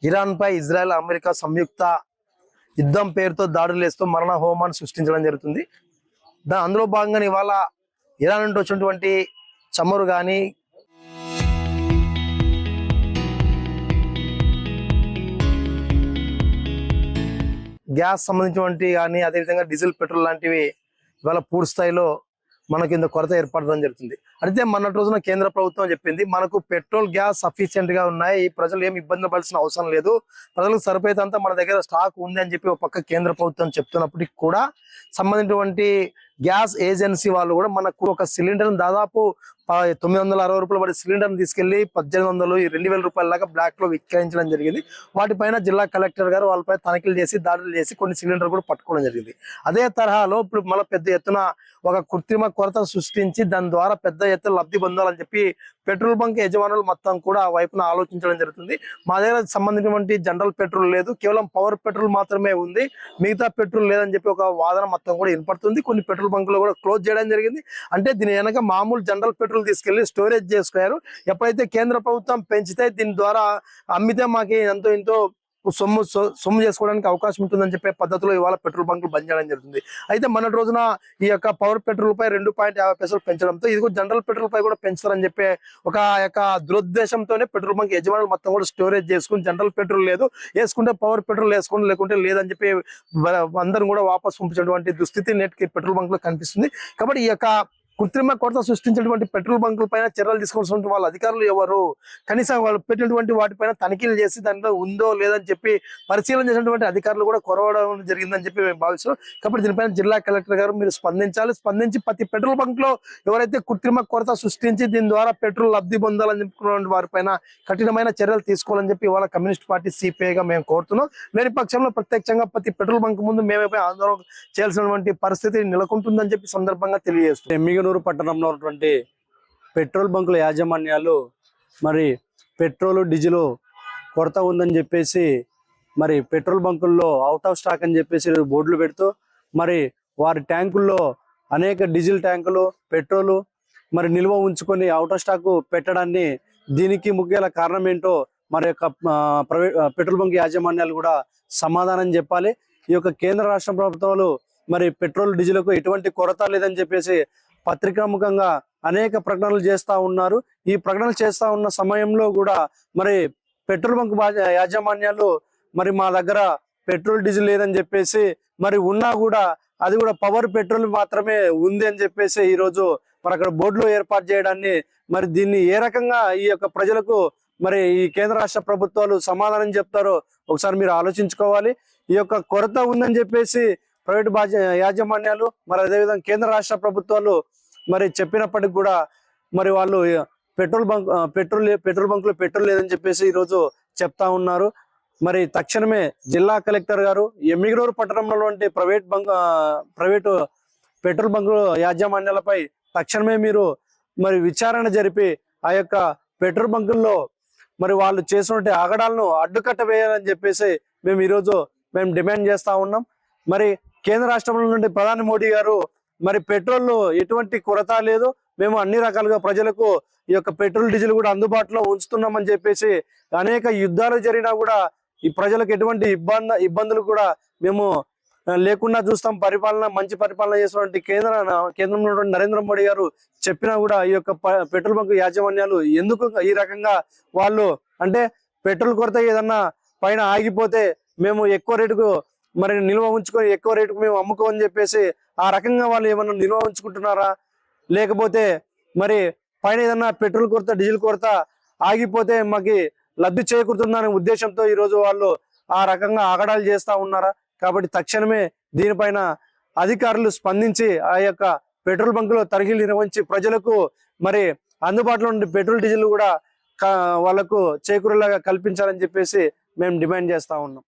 ఇరాన్పై Israel America సంయుక్త యుద్ధం పేరుతో దాడులు చేస్తూ మరణ హోమాన్ని సృష్టించడం జరుగుతుంది. అందులో భాగంగా ఇవాళ ఇరాన్ నుండి వచ్చినటువంటి చమురు కానీ గ్యాస్ సంబంధించినటువంటి కానీ అదేవిధంగా డీజిల్ పెట్రోల్ లాంటివి ఇవాళ పూర్తి స్థాయిలో మనకి ఇంత కొరత ఏర్పడడం జరుగుతుంది. అయితే మొన్నటి రోజున కేంద్ర ప్రభుత్వం చెప్పింది మనకు పెట్రోల్ గ్యాస్ సఫిషియెంట్ గా ఉన్నాయి, ప్రజలు ఏమి ఇబ్బంది పడాల్సిన అవసరం లేదు, ప్రజలకు సరిపోయేంత మన దగ్గర స్టాక్ ఉంది అని చెప్పి ఒక పక్క కేంద్ర ప్రభుత్వం చెప్తున్నప్పటికీ కూడా సంబంధించినటువంటి గ్యాస్ ఏజెన్సీ వాళ్ళు కూడా మనకు ఒక సిలిండర్ దాదాపు 960 రూపాయలు పడే సిలిండర్ తీసుకెళ్లి 1800 2000 రూపాయల దాకా బ్లాక్ లో విక్రయించడం జరిగింది. వాటిపైన జిల్లా కలెక్టర్ గారు వాళ్ళపై తనిఖీలు చేసి దాడులు చేసి కొన్ని సిలిండర్ కూడా పట్టుకోవడం జరిగింది. అదే తరహాలో ఇప్పుడు మళ్ళీ పెద్ద ఎత్తున ఒక కృత్రిమ కొరత సృష్టించి దాని ద్వారా పెద్ద ఎత్తున లబ్ధి పొందాలని చెప్పి పెట్రోల్ బంక్ యజమానులు మొత్తం కూడా ఆ వైపున ఆలోచించడం జరుగుతుంది. మా దగ్గర సంబంధించినటువంటి జనరల్ పెట్రోల్ లేదు, కేవలం పవర్ పెట్రోల్ మాత్రమే ఉంది, మిగతా పెట్రోల్ లేదని చెప్పి ఒక వాదన మొత్తం కూడా వినపడుతుంది. కొన్ని పెట్రోల్ బంకులు కూడా క్లోజ్ చేయడం జరిగింది. అంటే దీని వెనక మామూలు జనరల్ పెట్రోల్ తీసుకెళ్లి స్టోరేజ్ చేసుకోయారు. ఎప్పుడైతే కేంద్ర ప్రభుత్వం పెంచితే దీని ద్వారా అమ్మితే మాకు ఎంతో ఇంతో సొమ్ము చేసుకోవడానికి అవకాశం ఉంటుందని చెప్పే పద్ధతిలో ఇవాళ పెట్రోల్ బంకులు బంద్ చేయడం జరుగుతుంది. అయితే మొన్నటి రోజున ఈ యొక్క పవర్ పెట్రోల్ పై 2.50 పైసలు పెంచడంతో ఇది జనరల్ పెట్రోల్ పై కూడా పెంచుతారని చెప్పే ఒక యొక్క దురుద్దేశంతోనే పెట్రోల్ బంక్ యజమానులు మొత్తం కూడా స్టోరేజ్ చేసుకుని జనరల్ పెట్రోల్ లేదు, వేసుకుంటే పవర్ పెట్రోల్ వేసుకోండి లేకుంటే లేదని చెప్పి అందరూ కూడా వాపసు పంపించినటువంటి దుస్థితి నేటికి పెట్రోల్ బంక్ లో కనిపిస్తుంది. కాబట్టి ఈ యొక్క కృత్రిమ కొరత సృష్టించినటువంటి పెట్రోల్ బంకుల పైన చర్యలు తీసుకోవాల్సిన వాళ్ళ అధికారులు ఎవరు? కనీసం వాళ్ళు పెట్టినటువంటి వాటిపైన తనిఖీలు చేసి దాంట్లో ఉందో లేదని చెప్పి పరిశీలన చేసినటువంటి అధికారులు కూడా కొరవడం జరిగిందని చెప్పి మేము భావిస్తున్నాం. కాబట్టి దీనిపైన జిల్లా కలెక్టర్ గారు మీరు స్పందించాలి. స్పందించి ప్రతి పెట్రోల్ బంక్ లో ఎవరైతే కృత్రిమ కొరత సృష్టించి దీని ద్వారా పెట్రోల్ లబ్ధి పొందాలని చెప్పుకున్న వారిపైన కఠినమైన చర్యలు తీసుకోవాలని చెప్పి ఇవాళ కమ్యూనిస్ట్ పార్టీ సిపిఐగా మేము కోరుతున్నాం. లేని పక్షంలో ప్రత్యక్షంగా ప్రతి పెట్రోల్ బంక్ ముందు మేమే ఆందోళన చేయాల్సినటువంటి పరిస్థితి నెలకొంటుందని చెప్పి సందర్భంగా తెలియజేస్తున్నాం. పట్టణంలో ఉన్నటువంటి పెట్రోల్ బంకుల యాజమాన్యాలు మరి పెట్రోల్ డీజిల్ కొరత ఉందని చెప్పేసి మరి పెట్రోల్ బంకుల్లో అవుట్ ఆఫ్ స్టాక్ అని చెప్పేసి బోర్డులు పెడుతూ మరి వారి ట్యాంకుల్లో అనేక డీజిల్ ట్యాంకులు పెట్రోలు మరి నిల్వ ఉంచుకొని అవుట్ ఆఫ్ స్టాక్ పెట్టడాన్ని దీనికి ముఖ్య కారణం ఏంటో మరి యొక్క ప్రైవేట్ పెట్రోల్ బంక్ యాజమాన్యాలు కూడా సమాధానం చెప్పాలి. ఈ యొక్క కేంద్ర రాష్ట్ర ప్రభుత్వాలు మరి పెట్రోల్ డీజిల్కు ఎటువంటి కొరత లేదని చెప్పేసి పత్రికాముఖంగా అనేక ప్రకటనలు చేస్తూ ఉన్నారు. ఈ ప్రకటనలు చేస్తూ ఉన్న సమయంలో కూడా మరి పెట్రోల్ బంక్ యాజమాన్యాలు మరి మా దగ్గర పెట్రోల్ డీజిల్ లేదని చెప్పేసి మరి ఉన్నా కూడా అది కూడా పవర్ పెట్రోల్ మాత్రమే ఉంది అని చెప్పేసి ఈరోజు మరి అక్కడ బోర్డులు ఏర్పాటు చేయడాన్ని మరి దీన్ని ఏ రకంగా ఈ యొక్క ప్రజలకు మరి ఈ కేంద్ర రాష్ట్ర ప్రభుత్వాలు సమాధానం చెప్తారో ఒకసారి మీరు ఆలోచించుకోవాలి. ఈ యొక్క కొరత ఉందని చెప్పేసి ప్రైవేట్ యాజమాన్యాలు మరి అదేవిధంగా కేంద్ర రాష్ట్ర ప్రభుత్వాలు మరి చెప్పినప్పటికి కూడా మరి వాళ్ళు పెట్రోల్ బంకులో పెట్రోల్ లేదని చెప్పేసి ఈరోజు చెప్తా ఉన్నారు. మరి తక్షణమే జిల్లా కలెక్టర్ గారు ఎమ్మిగనూరు పట్టణంలో ప్రైవేటు పెట్రోల్ బంకుల యాజమాన్యాలపై తక్షణమే మీరు మరి విచారణ జరిపి ఆ యొక్క పెట్రోల్ బంకుల్లో మరి వాళ్ళు చేసినటువంటి ఆగడాలను అడ్డుకట్ట వేయాలని చెప్పేసి మేము ఈరోజు డిమాండ్ చేస్తా ఉన్నాం. మరి కేంద్ర రాష్ట్రంలో నుండి ప్రధాని మోడీ గారు మరి పెట్రోల్ ఎటువంటి కొరత లేదు, మేము అన్ని రకాలుగా ప్రజలకు ఈ యొక్క పెట్రోల్ డీజిల్ కూడా అందుబాటులో ఉంచుతున్నామని చెప్పేసి అనేక యుద్ధాలు జరిగినా కూడా ఈ ప్రజలకు ఎటువంటి ఇబ్బందులు కూడా మేము లేకుండా చూస్తాం. మంచి పరిపాలన చేసినటువంటి కేంద్రంలో ఉన్నటువంటి నరేంద్ర మోడీ గారు చెప్పినా కూడా ఈ యొక్క పెట్రోల్ బంక్ యాజమాన్యాలు ఎందుకు ఈ రకంగా వాళ్ళు అంటే పెట్రోల్ కొరత ఏదన్నా పైన ఆగిపోతే మేము ఎక్కువ రేటుకు మరి నిల్వ ఉంచుకొని ఎక్కువ రేటుకు మేము అమ్ముకోమని చెప్పేసి ఆ రకంగా వాళ్ళు ఏమన్నా నిల్వ ఉంచుకుంటున్నారా, లేకపోతే మరి పైన ఏదన్నా పెట్రోల్ కొరత డీజిల్ కొరత ఆగిపోతే మాకు లబ్ధి చేకూరుతుందనే ఉద్దేశంతో ఈరోజు వాళ్ళు ఆ రకంగా ఆగడాలు చేస్తా ఉన్నారా? కాబట్టి తక్షణమే దీనిపైన అధికారులు స్పందించి ఆ యొక్క పెట్రోల్ బంకులో తనిఖీలు నిర్వహించి ప్రజలకు మరి అందుబాటులో ఉండే పెట్రోల్ డీజిల్ కూడా వాళ్లకు చేకూరేలాగా కల్పించాలని చెప్పేసి మేము డిమాండ్ చేస్తా ఉన్నాం.